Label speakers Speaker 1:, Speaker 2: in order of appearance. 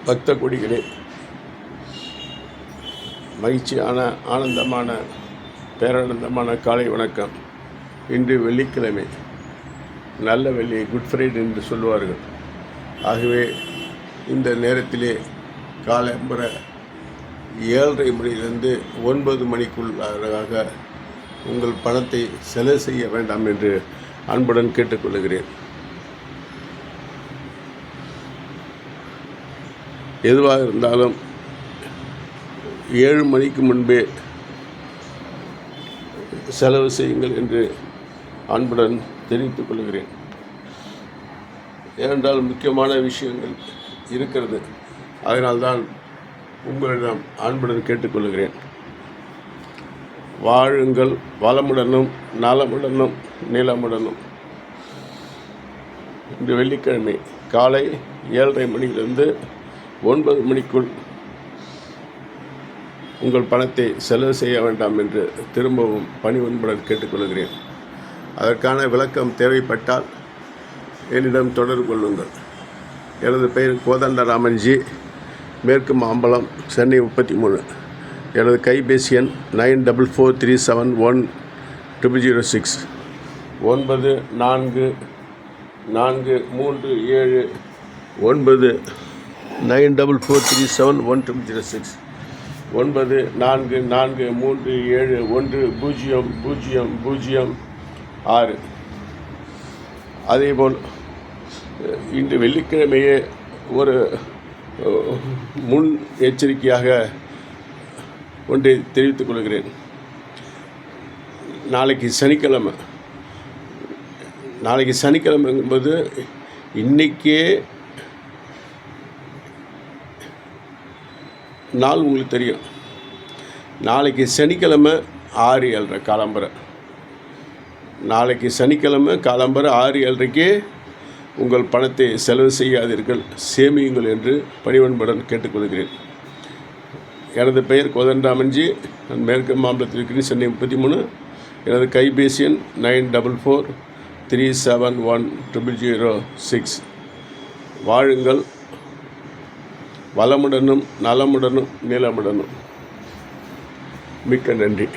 Speaker 1: பக்த கொடிகளே, மகிழ்ச்சியான ஆனந்தமான பேரானந்தமான காலை வணக்கம். இன்று வெள்ளிக்கிழமை, நல்ல வெள்ளி, குட் ஃப்ரைடே என்று சொல்லுவார்கள். ஆகவே இந்த நேரத்திலே காலம்புற 7:30 மணியிலிருந்து 9 மணிக்குள்ளாக உங்கள் பணத்தை செலவு செய்ய வேண்டாம் என்று அன்புடன் கேட்டுக்கொள்கிறேன். எதுவாக இருந்தாலும் 7 மணிக்கு முன்பே செலவு செய்யுங்கள் என்று அன்புடன் தெரிவித்துக் கொள்கிறேன். ஏனென்றால் முக்கியமான விஷயங்கள் இருக்கிறது. அதனால்தான் உங்களிடம் அன்புடன் கேட்டுக்கொள்கிறேன். வாழுங்கள் வளமுடனும் நலமுடனும் நிலமுடனும். இன்று வெள்ளிக்கிழமை காலை 7:30 மணியிலிருந்து 9 மணிக்குள் உங்கள் பணத்தை செலவு செய்ய வேண்டாம் என்று திரும்பவும் பணிவன்புடன் கேட்டுக்கொள்கிறேன். அதற்கான விளக்கம் தேவைப்பட்டால் என்னிடம் தொடர்பு கொள்ளுங்கள். எனது பெயர் கோதண்டராமன்ஜி, மேற்கு மாம்பலம், சென்னை 33. எனது கைபேசி எண் 9443710006 9443710006 9443710006. அதேபோல் இன்று வெள்ளிக்கிழமையே ஒரு முன் எச்சரிக்கையாக ஒன்றை தெரிவித்துக் கொள்கிறேன். நாளைக்கு சனிக்கிழமை என்பது இன்றைக்கே நாள் உங்களுக்கு தெரியும். நாளைக்கு சனிக்கிழமை 6:07 காலம்பரை. நாளைக்கு சனிக்கிழமை காலம்பரை 6:07 உங்கள் பணத்தை செலவு செய்யாதீர்கள், சேமியுங்கள் என்று பணிவன்புடன் கேட்டுக்கொள்கிறேன். எனது பெயர் கோதண்டராமன்ஜி, நான் மேற்கு மாம்பலத்தில் இருக்கிறேன், சென்னை 33. எனது கைபேசி எண் 9443710006. வாழுங்கள் வளமுடனும் நலமுடனும் நிலமுடனும். மிக்க நன்றி.